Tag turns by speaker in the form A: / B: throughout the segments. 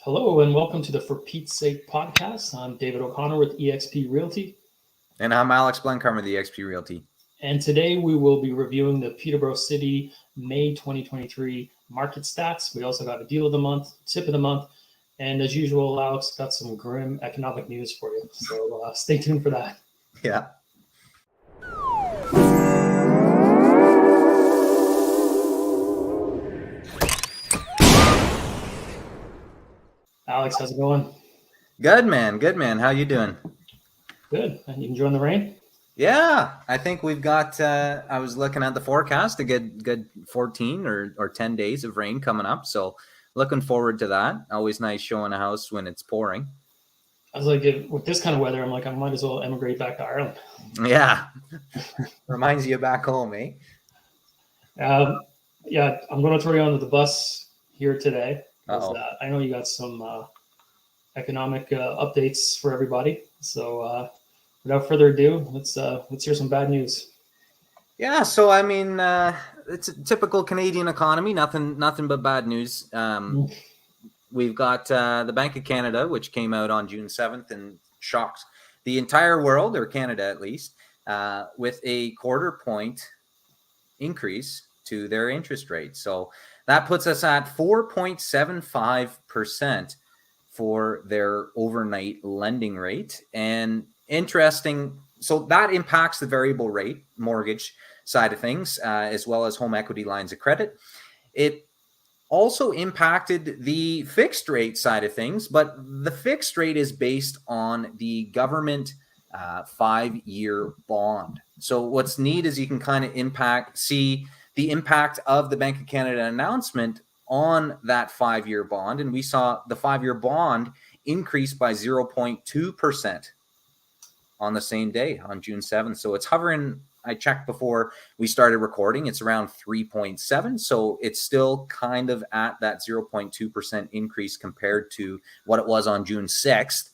A: Hello and welcome to the For Pete's Sake podcast. I'm David O'Connor with eXp Realty.
B: And I'm Alex Blenkheimer, the eXp Realty.
A: And today we will be reviewing the Peterborough City May 2023 market stats. We also got a deal of the month, tip of the month. And as usual, Alex got some grim economic news for you. So stay tuned for that.
B: Yeah.
A: Alex, how's it going?
B: Good, man. Good, man. How you doing?
A: Good. And you enjoying the rain?
B: Yeah, I think we've got, I was looking at the forecast, a good 14 or 10 days of rain coming up. So looking forward to that. Always nice showing a house when it's pouring.
A: I was like, with this kind of weather, I'm like, I might as well emigrate back to Ireland.
B: Yeah. Reminds you of back home, eh?
A: Yeah, I'm going to throw you under the bus here today. I know you got some economic updates for everybody. So without further ado, let's hear some bad news.
B: Yeah, so I mean, it's a typical Canadian economy. Nothing but bad news. We've got the Bank of Canada, which came out on June 7th and shocked the entire world, or Canada at least, with a quarter point increase to their interest rate. So that puts us at 4.75% for their overnight lending rate. And interesting, so that impacts the variable rate mortgage side of things, as well as home equity lines of credit. It also impacted the fixed rate side of things, but the fixed rate is based on the government 5-year bond. So what's neat is you can kind of see the impact of the Bank of Canada announcement on that 5-year bond. And we saw the 5-year bond increase by 0.2% on the same day, on June 7th. So it's hovering, I checked before we started recording, it's around 3.7. So it's still kind of at that 0.2% increase compared to what it was on June 6th.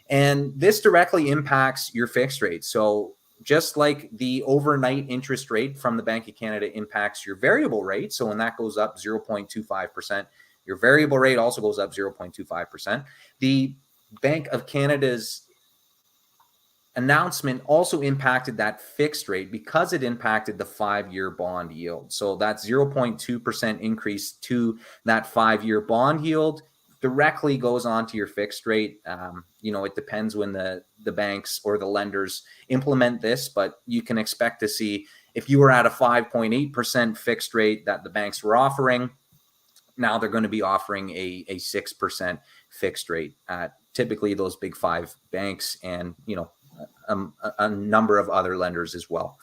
B: And this directly impacts your fixed rate. So just like the overnight interest rate from the Bank of Canada impacts your variable rate. So when that goes up 0.25%, your variable rate also goes up 0.25%. The Bank of Canada's announcement also impacted that fixed rate because it impacted the 5-year bond yield. So that 0.2% increase to that 5-year bond yield directly goes onto your fixed rate. It depends when the banks or the lenders implement this, but you can expect to see, if you were at a 5.8% fixed rate that the banks were offering, now they're going to be offering a 6% fixed rate at typically those big 5 banks, and a number of other lenders as well.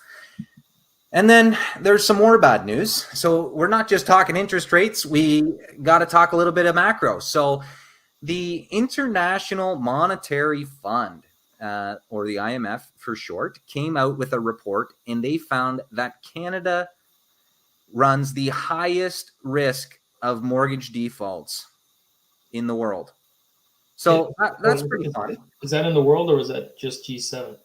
B: And then there's some more bad news. So we're not just talking interest rates. We got to talk a little bit of macro. So the International Monetary Fund, or the IMF for short, came out with a report, and they found that Canada runs the highest risk of mortgage defaults in the world. So that's pretty fun.
A: Is that in the world, or is that just G7?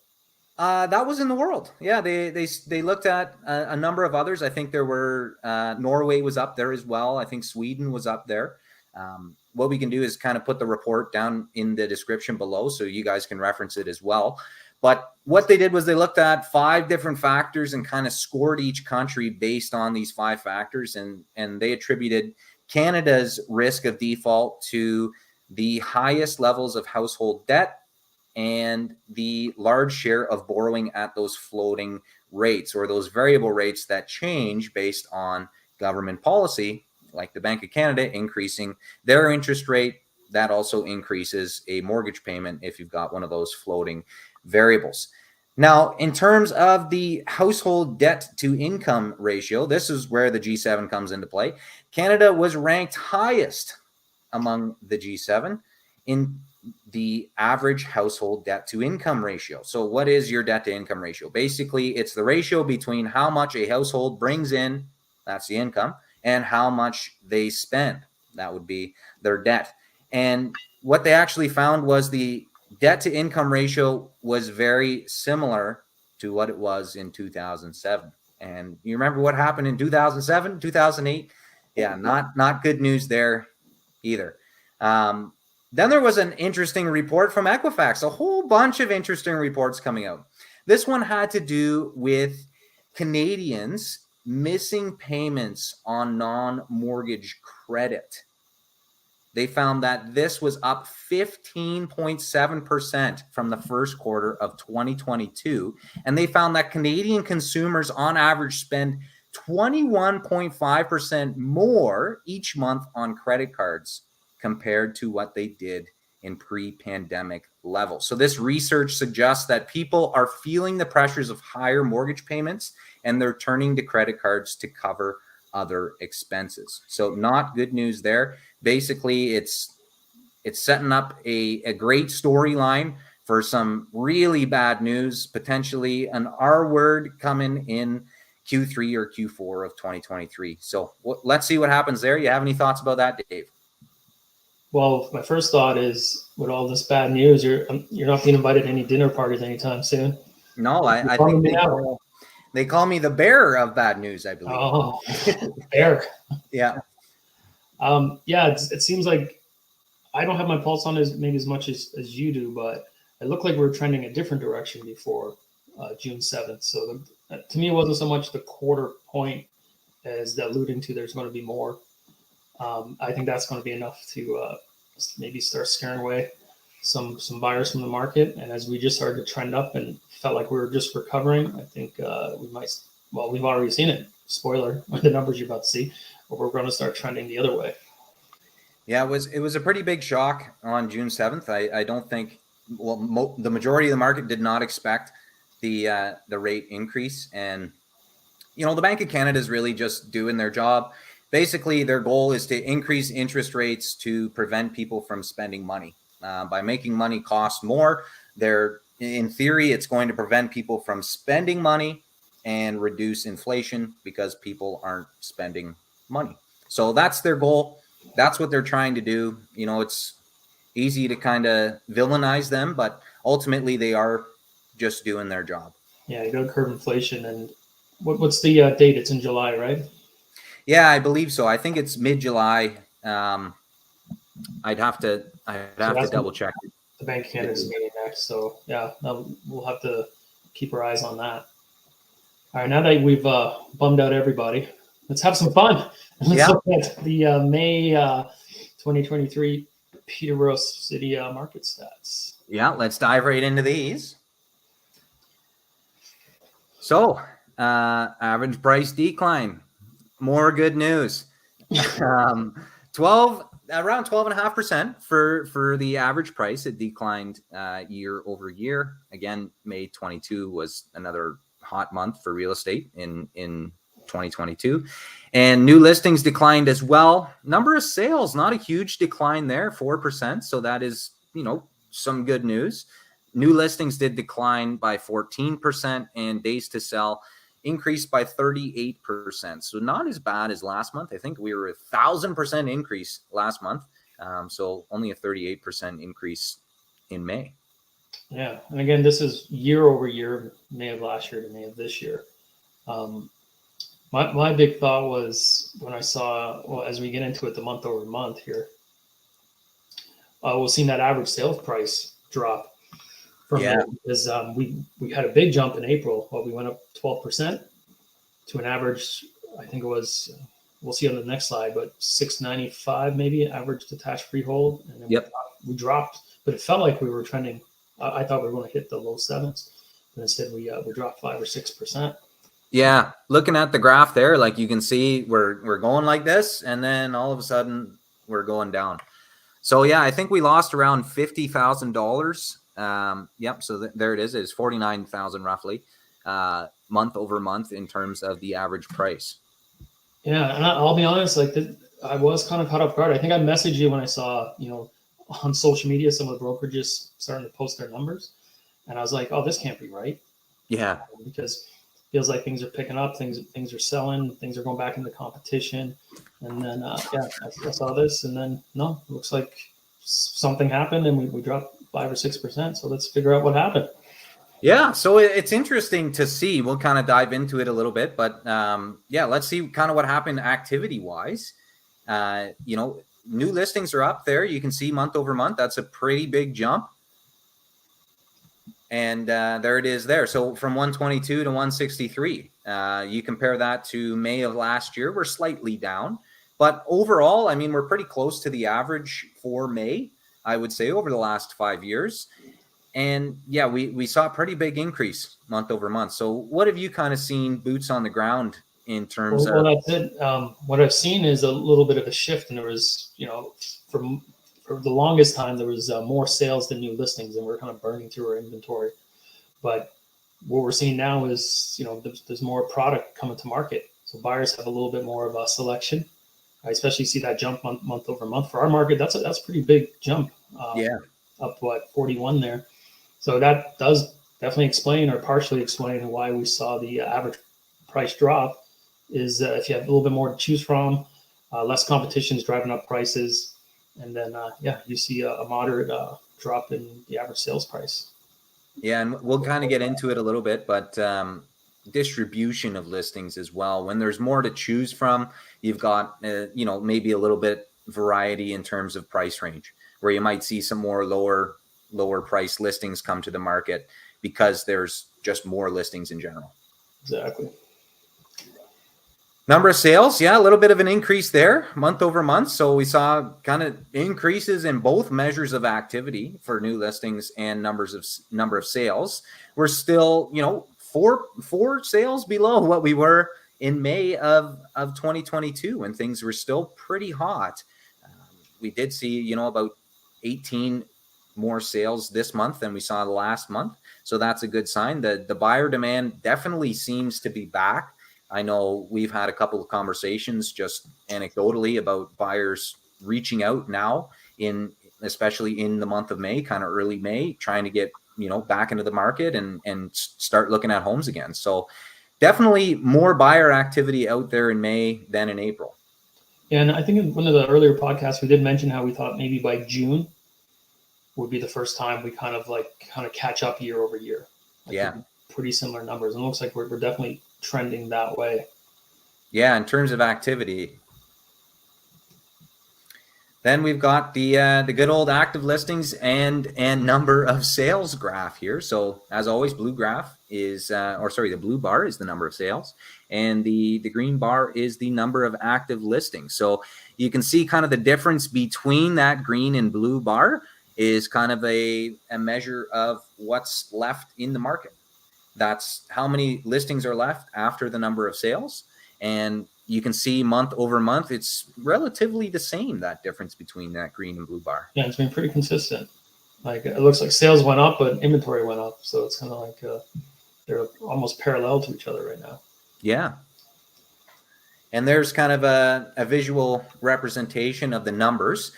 B: That was in the world. Yeah, they looked at a number of others. I think there were Norway was up there as well. I think Sweden was up there. What we can do is kind of put the report down in the description below so you guys can reference it as well. But what they did was they looked at 5 different factors and kind of scored each country based on these 5 factors. And they attributed Canada's risk of default to the highest levels of household debt and the large share of borrowing at those floating rates, or those variable rates that change based on government policy, like the Bank of Canada increasing their interest rate. That also increases a mortgage payment if you've got one of those floating variables. Now, in terms of the household debt to income ratio, this is where the G7 comes into play. Canada was ranked highest among the G7 in the average household debt to income ratio. So what is your debt to income ratio? Basically, it's the ratio between how much a household brings in, that's the income, and how much they spend, that would be their debt. And what they actually found was the debt to income ratio was very similar to what it was in 2007. And you remember what happened in 2007, 2008? Yeah, not good news there either. Then there was an interesting report from Equifax, a whole bunch of interesting reports coming out. This one had to do with Canadians missing payments on non-mortgage credit. They found that this was up 15.7% from the first quarter of 2022. And they found that Canadian consumers on average spend 21.5% more each month on credit cards compared to what they did in pre-pandemic levels. So this research suggests that people are feeling the pressures of higher mortgage payments and they're turning to credit cards to cover other expenses. So not good news there. Basically, it's setting up a great storyline for some really bad news, potentially an R word coming in Q3 or Q4 of 2023. So let's see what happens there. You have any thoughts about that, Dave?
A: Well, my first thought is, with all this bad news, you're not being invited to any dinner parties anytime soon.
B: No, I think they call me the bearer of bad news, I believe.
A: Oh, bear.
B: Yeah.
A: Yeah, it seems like I don't have my pulse on maybe as much as you do, but it looked like we were trending a different direction before June 7th. So to me, it wasn't so much the quarter point as alluding to there's going to be more. I think that's going to be enough to maybe start scaring away some buyers from the market. And as we just started to trend up and felt like we were just recovering, I think we might. Well, we've already seen it. Spoiler: the numbers you're about to see, but we're going to start trending the other way.
B: Yeah, it was a pretty big shock on June 7th. I don't think the majority of the market did not expect the rate increase, and the Bank of Canada is really just doing their job. Basically, their goal is to increase interest rates to prevent people from spending money. By making money cost more, in theory, it's going to prevent people from spending money and reduce inflation because people aren't spending money. So that's their goal. That's what they're trying to do. It's easy to kind of villainize them, but ultimately they are just doing their job.
A: Yeah, you got to curb inflation. And what's the date? It's in July, right?
B: Yeah, I believe so. I think it's mid-July. I'd have to double check.
A: The Bank of Canada's meeting next, so yeah, we'll have to keep our eyes on that. All right, now that we've bummed out everybody, let's have some fun. Let's look at the May 2023 Peterborough City Market Stats.
B: Yeah, let's dive right into these. So, average price decline. More good news. 12.5% for the average price. It declined year over year. Again, May 22 was another hot month for real estate in 2022, and new listings declined as well. Number of sales, not a huge decline there, 4%. So that is, some good news. New listings did decline by 14%, and days to sell increased by 38%. So not as bad as last month. I think we were 1,000% increase last month. So only a 38% increase in May.
A: Yeah. And again, this is year over year, May of last year to May of this year. My big thought was when I saw, as we get into it, the month over month here, we'll see that average sales price drop. Because we had a big jump in April. Well, we went up 12% to an average. I think it was. We'll see on the next slide, but 695 maybe average detached freehold, and then we dropped. But it felt like we were trending. I thought we were going to hit the low sevens, but instead we dropped 5 or 6%.
B: Yeah, looking at the graph there, like you can see, we're going like this, and then all of a sudden we're going down. So yeah, I think we lost around $50,000. So there it is. It's 49,000 roughly, month over month in terms of the average price.
A: Yeah, and I'll be honest, I was kind of caught off guard. I think I messaged you when I saw, on social media, some of the brokerages starting to post their numbers, and I was like, oh, this can't be right.
B: Yeah,
A: because it feels like things are picking up, things are selling, things are going back into competition, and then I saw this, and then no, it looks like something happened, and we dropped 5 or 6%. So let's figure out what happened.
B: Yeah, so it's interesting to see. We'll kind of dive into it a little bit, but let's see kind of what happened activity wise. new listings are up there. You can see month over month. That's a pretty big jump. And there it is there. So from 122 to 163, you compare that to May of last year, we're slightly down. But overall, I mean, we're pretty close to the average for May, I would say, over the last 5 years. And yeah, we saw a pretty big increase month over month. So what have you kind of seen boots on the ground in terms
A: Well,
B: of?
A: that's it. What I've seen is a little bit of a shift, and there was, for the longest time, there was more sales than new listings, and we're kind of burning through our inventory. But what we're seeing now is, there's more product coming to market, so buyers have a little bit more of a selection. I especially see that jump month over month for our market. That's a pretty big jump.
B: Yeah.
A: Up 41 there. So that does definitely explain, or partially explain, why we saw the average price drop. Is if you have a little bit more to choose from, less competition is driving up prices, and then you see a moderate drop in the average sales price.
B: Yeah, and we'll kind of get into it a little bit, but distribution of listings as well. When there's more to choose from, you've got maybe a little bit variety in terms of price range, where you might see some more lower price listings come to the market because there's just more listings in general.
A: Exactly.
B: Number of sales, yeah, a little bit of an increase there month over month. So we saw kind of increases in both measures of activity for new listings and number of sales. We're still, four sales below what we were in May of 2022 when things were still pretty hot. We did see, about 18 more sales this month than we saw last month. So that's a good sign. The buyer demand definitely seems to be back. I know we've had a couple of conversations just anecdotally about buyers reaching out now, especially in the month of May, kind of early May, trying to get back into the market and start looking at homes again. So definitely more buyer activity out there in May than in April.
A: Yeah, and I think in one of the earlier podcasts we did mention how we thought maybe by June would be the first time we kind of catch up year over year.
B: Yeah,
A: pretty similar numbers, and it looks like we're definitely trending that way.
B: Yeah, in terms of activity. Then we've got the good old active listings and number of sales graph here. So as always, blue graph is, the blue bar is the number of sales, and the green bar is the number of active listings. So you can see kind of the difference between that green and blue bar is kind of a measure of what's left in the market. That's how many listings are left after the number of sales. And you can see month over month, it's relatively the same, that difference between that green and blue bar.
A: Yeah, it's been pretty consistent. Like it looks like sales went up, but inventory went up. So it's kind of like they're almost parallel to each other right now.
B: Yeah. And there's kind of a visual representation of the numbers.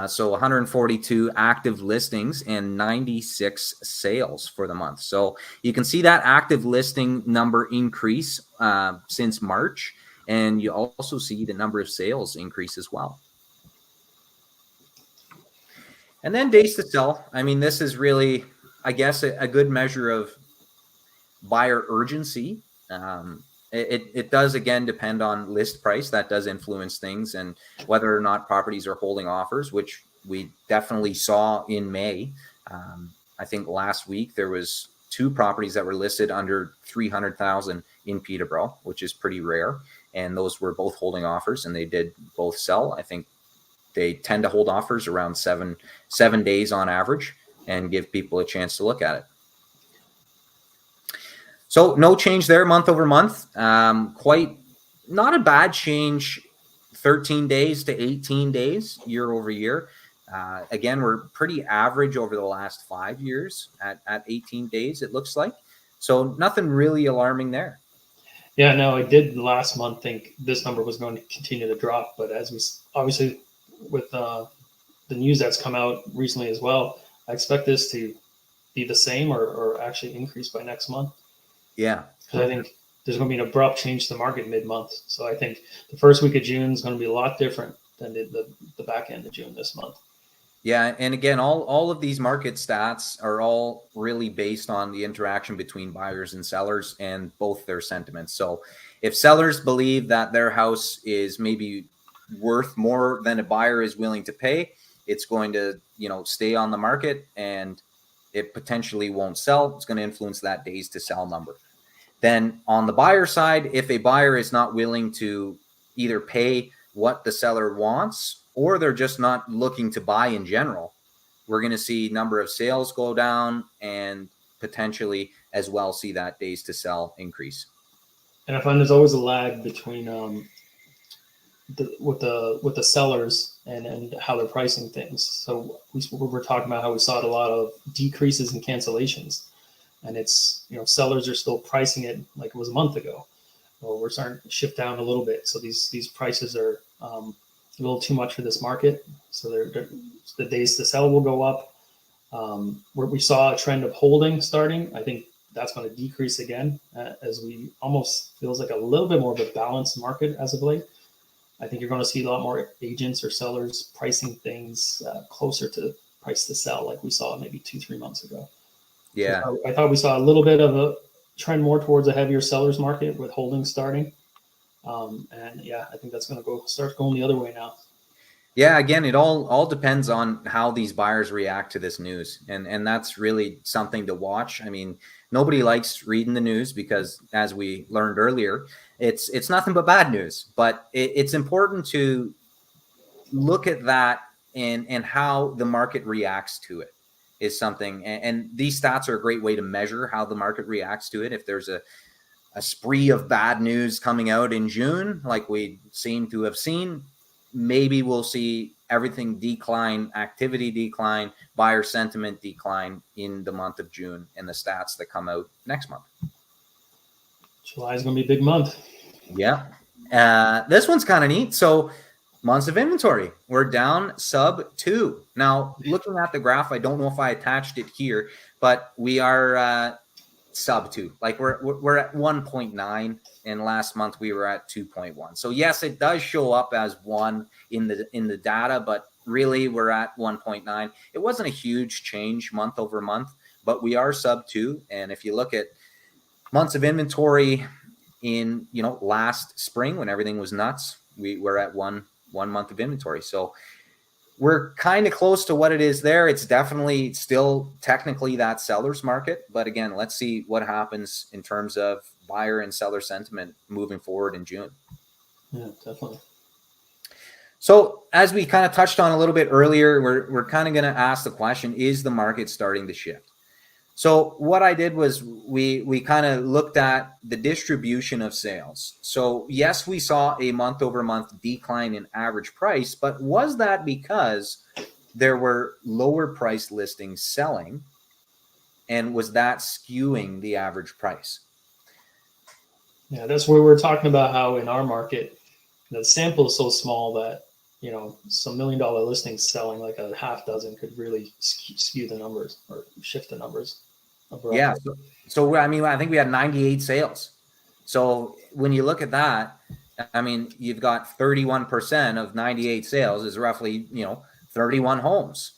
B: So 142 active listings and 96 sales for the month. So you can see that active listing number increase since March. And you also see the number of sales increase as well. And then days to sell. I mean, this is really, I guess, a good measure of buyer urgency. It does, again, depend on list price. That does influence things, and whether or not properties are holding offers, which we definitely saw in May. I think last week there was 2 properties that were listed under 300,000 in Peterborough, which is pretty rare. And those were both holding offers, and they did both sell. I think they tend to hold offers around seven days on average and give people a chance to look at it. So no change there month over month. Quite not a bad change, 13 days to 18 days year over year. Again, we're pretty average over the last 5 years at 18 days, it looks like. So nothing really alarming there.
A: Yeah, no, I did last month think this number was going to continue to drop, but as we obviously with the news that's come out recently as well, I expect this to be the same or actually increase by next month.
B: Yeah,
A: because I think there's going to be an abrupt change to the market mid-month. So I think the first week of June is going to be a lot different than the back end of June this month.
B: Yeah, and again, all of these market stats are all really based on the interaction between buyers and sellers and both their sentiments. So if sellers believe that their house is maybe worth more than a buyer is willing to pay, it's going to, stay on the market and it potentially won't sell. It's going to influence that days to sell number. Then on the buyer side, if a buyer is not willing to either pay what the seller wants, or they're just not looking to buy in general, we're going to see number of sales go down and potentially as well see that days to sell increase.
A: And I find there's always a lag between with the sellers and how they're pricing things. So we're talking about how we saw a lot of decreases in cancellations, and it's, sellers are still pricing it like it was a month ago. Well, we're starting to shift down a little bit. So these prices are a little too much for this market. So the days to sell will go up. Where we saw a trend of holding starting, I think that's going to decrease again as we almost feels like a little bit more of a balanced market as of late. I think you're going to see a lot more agents or sellers pricing things closer to price to sell, like we saw maybe 2-3 months ago.
B: Yeah.
A: So I thought we saw a little bit of a trend more towards a heavier sellers market with holdings starting. And yeah, I think that's going to start going the other way now.
B: Yeah, again, it all depends on how these buyers react to this news. And that's really something to watch. I mean, nobody likes reading the news because, as we learned earlier, it's nothing but bad news. But it's important to look at that and how the market reacts to it is something. And these stats are a great way to measure how the market reacts to it. If there's a spree of bad news coming out in June, like we seem to have seen, maybe we'll see everything decline, activity decline, buyer sentiment decline in the month of June and the stats that come out next month.
A: July is going to be a big month.
B: Yeah. This one's kind of neat. So months of inventory, we're down sub 2. Now, looking at the graph, I don't know if I attached it here, but we are sub 2. Like we're at 1.9. And last month we were at 2.1. So yes, it does show up as 1 in the data, but really we're at 1.9. It wasn't a huge change month over month, but we are sub 2. And if you look at months of inventory in last spring when everything was nuts, we were at one month of inventory. So we're kind of close to what it is there. It's definitely still technically that seller's market. But again, let's see what happens in terms of buyer and seller sentiment moving forward in June.
A: Yeah, definitely.
B: So as we kind of touched on a little bit earlier, we're kind of going to ask the question, is the market starting to shift? So what I did was we kind of looked at the distribution of sales. So yes, we saw a month over month decline in average price, but was that because there were lower price listings selling, and was that skewing the average price?
A: Yeah, that's where we're talking about how in our market, the sample is so small that, some $1 million listings selling like a half dozen could really skew the numbers or shift the numbers.
B: Yeah. So I mean, I think we had 98 sales. So when you look at that, I mean, you've got 31% of 98 sales is roughly, 31 homes.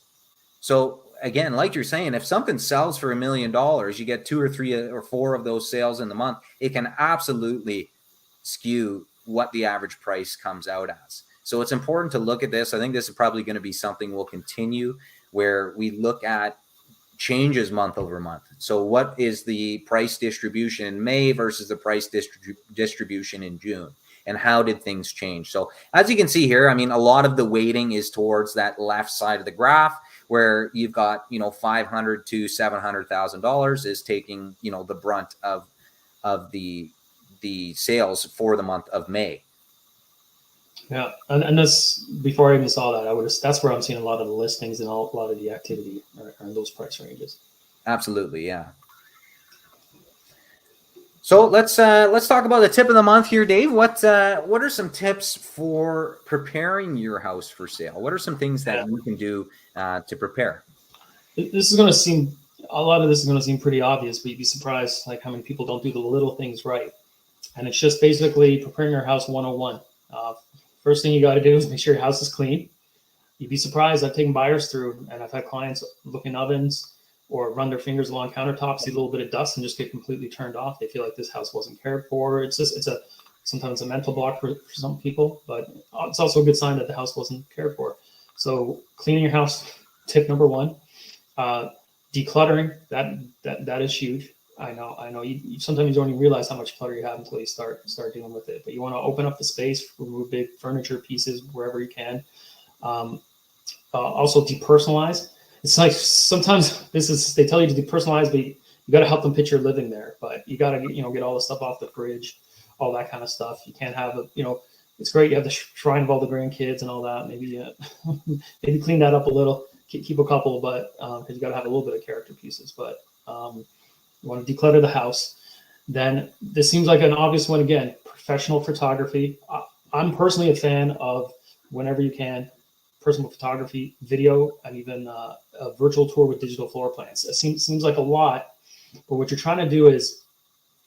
B: So again, like you're saying, if something sells for $1 million, you get 2 or 3 or 4 of those sales in the month, it can absolutely skew what the average price comes out as. So it's important to look at this. I think this is probably going to be something we'll continue, where we look at changes month over month. So what is the price distribution in May versus the price distribution in June? And how did things change? So as you can see here, I mean, a lot of the weighting is towards that left side of the graph, where you've got, $500,000 to $700,000 is taking, the brunt of the sales for the month of May.
A: Yeah, and this, before I even saw that, that's where I'm seeing a lot of the listings and a lot of the activity are in those price ranges.
B: Absolutely, yeah. So let's talk about the tip of the month here, Dave. What are some tips for preparing your house for sale? What are some things that you can do to prepare?
A: This is going to seem, a lot of this is going to seem pretty obvious, but you'd be surprised like how many people don't do the little things right. And it's just basically preparing your house 101. First thing you got to do is make sure your house is clean. You'd be surprised. I've taken buyers through, and I've had clients look in ovens or run their fingers along countertops, see a little bit of dust, and just get completely turned off. They feel like this house wasn't cared for. It's sometimes a mental block for some people, but it's also a good sign that the house wasn't cared for. So cleaning your house, tip number one. Decluttering, that is huge. I know. You sometimes you don't even realize how much clutter you have until you start dealing with it. But you want to open up the space, remove big furniture pieces wherever you can. Also depersonalize. It's like sometimes they tell you to depersonalize, but you got to help them picture living there. But you got to get all the stuff off the fridge, all that kind of stuff. You can't have it's great. You have the shrine of all the grandkids and all that. Maybe maybe clean that up a little. Keep a couple, but because you got to have a little bit of character pieces. But you want to declutter the house. Then this seems like an obvious one again. Professional photography. I'm personally a fan of, whenever you can, personal photography, video, and even a virtual tour with digital floor plans. It seems like a lot, but what you're trying to do is,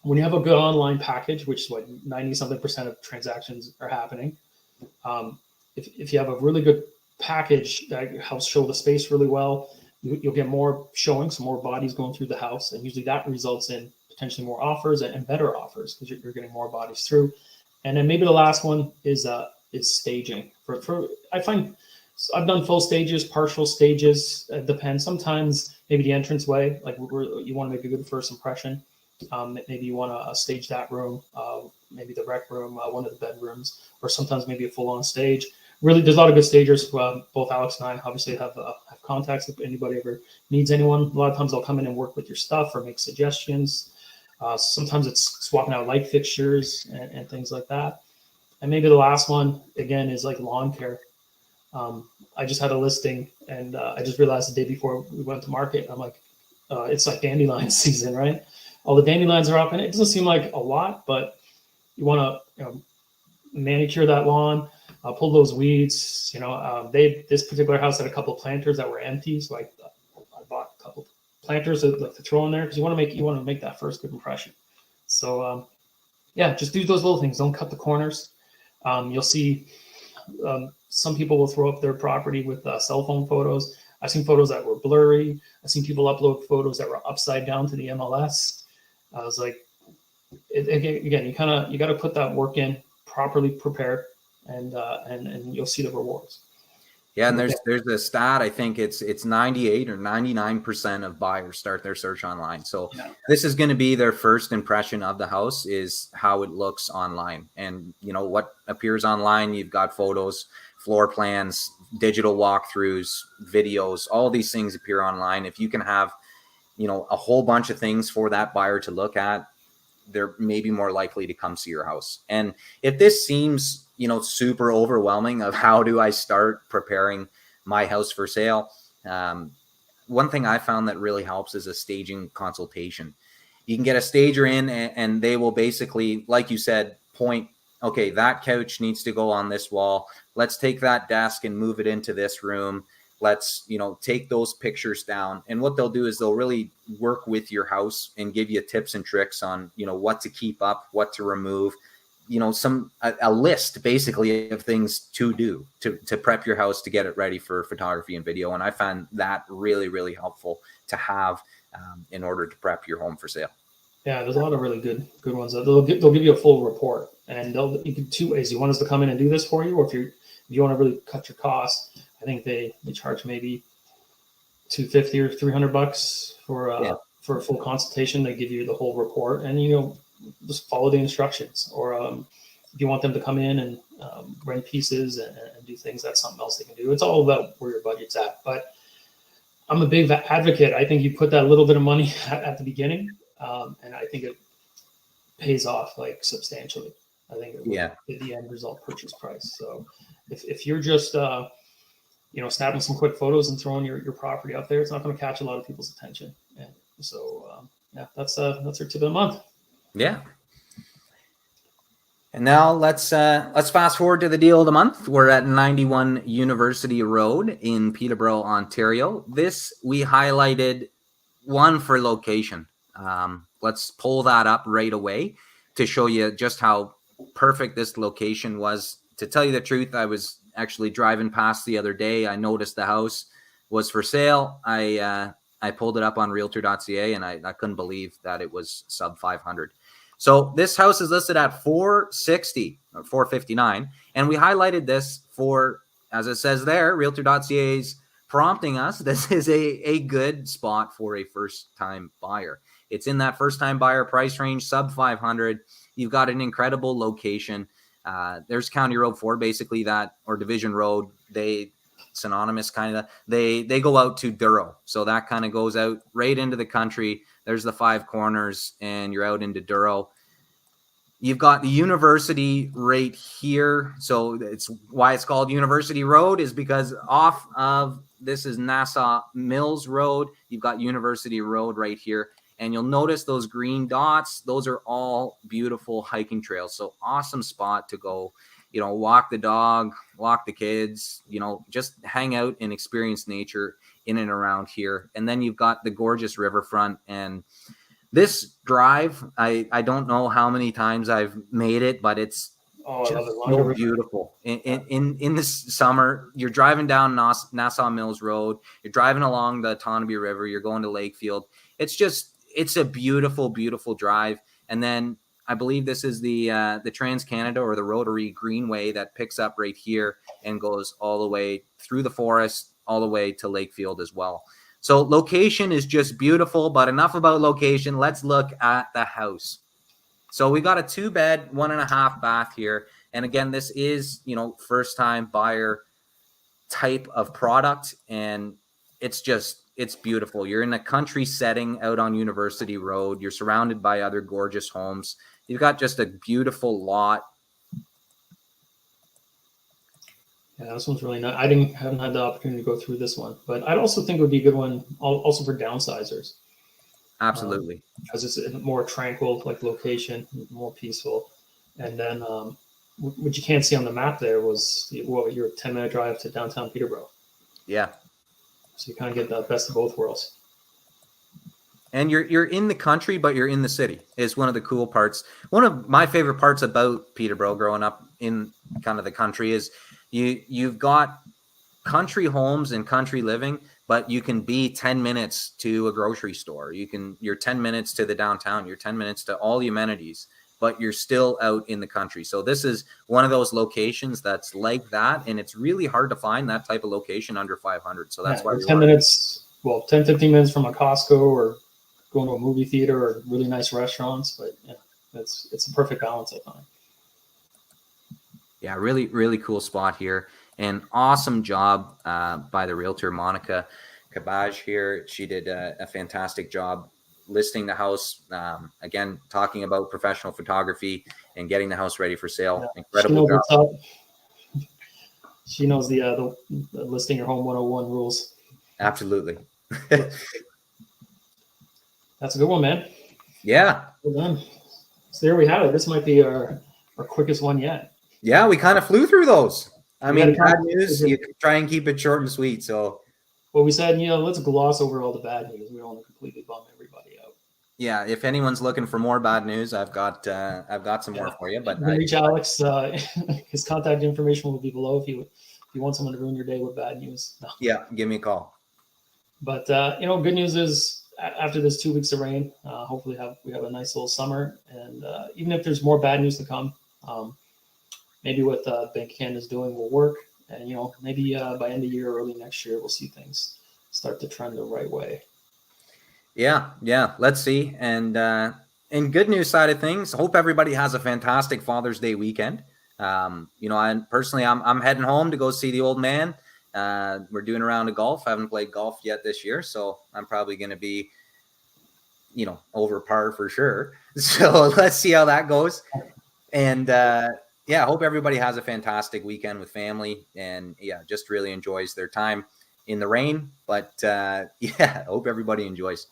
A: when you have a good online package, which is what 90-something% of transactions are happening, if you have a really good package that helps show the space really well, you'll get more showings, more bodies going through the house, and usually that results in potentially more offers and better offers because you're getting more bodies through. And then maybe the last one is staging. For I find I've done full stages, partial stages. It depends. Sometimes maybe the entranceway, like you want to make a good first impression. Maybe you want to stage that room, maybe the rec room, one of the bedrooms, or sometimes maybe a full-on stage. Really, there's a lot of good stagers. Both Alex and I obviously have contacts if anybody ever needs anyone. A lot of times they'll come in and work with your stuff or make suggestions. Sometimes it's swapping out light fixtures and things like that. And maybe the last one, again, is like lawn care. I just had a listing, and I just realized the day before we went to market, I'm like, it's like dandelion season, right? All the dandelions are up, and it doesn't seem like a lot, but you want to manicure that lawn, pull those weeds. This particular house had a couple of planters that were empty, so I bought a couple of planters to throw in there because you want to make that first good impression. So just do those little things. Don't cut the corners. You'll see some people will throw up their property with cell phone photos. I've seen photos that were blurry. I've seen people upload photos that were upside down to the MLS. I was like, again, you got to put that work in, properly prepared, and you'll see the rewards.
B: Yeah, and there's a stat. I think it's 98 or 99% of buyers start their search online. So this is going to be their first impression of the house, is how it looks online. And what appears online, you've got photos, floor plans, digital walkthroughs, videos, all these things appear online. If you can have a whole bunch of things for that buyer to look at, they're maybe more likely to come see your house. And if this seems super overwhelming of how do I start preparing my house for sale, one thing I found that really helps is a staging consultation. You can get a stager in, and they will basically, like you said, point, okay, that couch needs to go on this wall. Let's take that desk and move it into this room. Let's, take those pictures down. And what they'll do is they'll really work with your house and give you tips and tricks on, what to keep up, what to remove, a list basically of things to do to prep your house to get it ready for photography and video. And I find that really, really helpful to have in order to prep your home for sale.
A: Yeah, there's a lot of really good ones. They'll give you a full report, and you can two ways. You want us to come in and do this for you, or if you want to really cut your costs, I think they charge maybe $250 or $300 for a full consultation. They give you the whole report, and just follow the instructions. Or if you want them to come in and rent pieces and do things, that's something else they can do. It's all about where your budget's at. But I'm a big advocate. I think you put that little bit of money at the beginning, and I think it pays off like substantially. I think it will be the end result purchase price. So if you're just snapping some quick photos and throwing your property up there, it's not going to catch a lot of people's attention. And so that's our tip of the month.
B: Yeah. And now let's fast forward to the deal of the month. We're at 91 University Road in Peterborough, Ontario. This we highlighted one for location. Let's pull that up right away to show you just how perfect this location was. To tell you the truth, I was actually driving past the other day. I noticed the house was for sale. I pulled it up on Realtor.ca, and I couldn't believe that it was sub 500. So this house is listed at 460 or 459, and we highlighted this for, as it says there, Realtor.ca's prompting us. This is a good spot for a first-time buyer. It's in that first-time buyer price range, sub 500. You've got an incredible location. There's County Road 4, basically that, or Division Road. They synonymous kind of. They go out to Duro, so that kind of goes out right into the country. There's the 5 corners, and you're out into Duro. You've got the university right here. So it's why it's called University Road, is because off of this is Nassau Mills Road. You've got University Road right here. And you'll notice those green dots. Those are all beautiful hiking trails. So awesome spot to go, walk the dog, walk the kids, just hang out and experience nature in and around here. And then you've got the gorgeous riverfront. And this drive, I don't know how many times I've made it, but it's so beautiful. In this summer, you're driving down Nassau Mills Road, you're driving along the Tonabee River, you're going to Lakefield. It's a beautiful, beautiful drive. And then I believe this is the Trans-Canada or the Rotary Greenway that picks up right here and goes all the way through the forest, all the way to Lakefield as well. So location is just beautiful, but enough about location. Let's look at the house. So we got a 2-bed, 1.5 bath here. And again, this is, first time buyer type of product. And it's beautiful. You're in a country setting out on University Road. You're surrounded by other gorgeous homes. You've got just a beautiful lot.
A: Yeah, this one's really nice. I haven't had the opportunity to go through this one, but I'd also think it would be a good one also for downsizers.
B: Absolutely.
A: Because it's a more tranquil location, more peaceful. And then what you can't see on the map there was your 10-minute drive to downtown Peterborough.
B: Yeah.
A: So you kind of get the best of both worlds.
B: And you're in the country, but you're in the city is one of the cool parts. One of my favorite parts about Peterborough growing up in kind of the country is you've got country homes and country living, but you can be 10 minutes to a grocery store. You're 10 minutes to the downtown. You're 10 minutes to all the amenities, but you're still out in the country. So this is one of those locations that's like that. And it's really hard to find that type of location under 500. So that's why
A: 10 minutes, 10, 15 minutes from a Costco or going to a movie theater or really nice restaurants. But yeah, it's a perfect balance, I find.
B: Yeah, really, really cool spot here. And awesome job by the realtor, Monica Cabage here. She did a fantastic job listing the house. Again, talking about professional photography and getting the house ready for sale. Yeah, incredible job.
A: She knows the listing your home 101 rules.
B: Absolutely.
A: That's a good one, man.
B: Yeah.
A: Well done. So there we have it. This might be our quickest one yet.
B: Yeah, we kind of flew through those. I mean, bad news, you try and keep it short and sweet. So,
A: well, we said, let's gloss over all the bad news. We don't want to completely bum everybody out.
B: Yeah, if anyone's looking for more bad news, I've got some more for you. But
A: you can reach Alex. His contact information will be below if you want someone to ruin your day with bad news. No.
B: Yeah, give me a call.
A: But good news is after this 2 weeks of rain, hopefully we have a nice little summer. And even if there's more bad news to come, maybe what Bank of Canada's doing will work. And, maybe by end of year, early next year, we'll see things start to trend the right way.
B: Yeah. Let's see. And good news side of things, hope everybody has a fantastic Father's Day weekend. I personally, I'm heading home to go see the old man. We're doing a round of golf. I haven't played golf yet this year, so I'm probably going to be, over par for sure. So let's see how that goes. And, I hope everybody has a fantastic weekend with family and just really enjoys their time in the rain. But I hope everybody enjoys.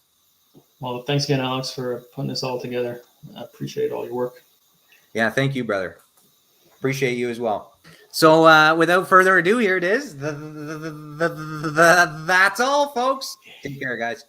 A: Well, thanks again, Alex, for putting this all together. I appreciate all your work.
B: Yeah, thank you, brother. Appreciate you as well. So without further ado, here it is. That's all, folks. Take care, guys.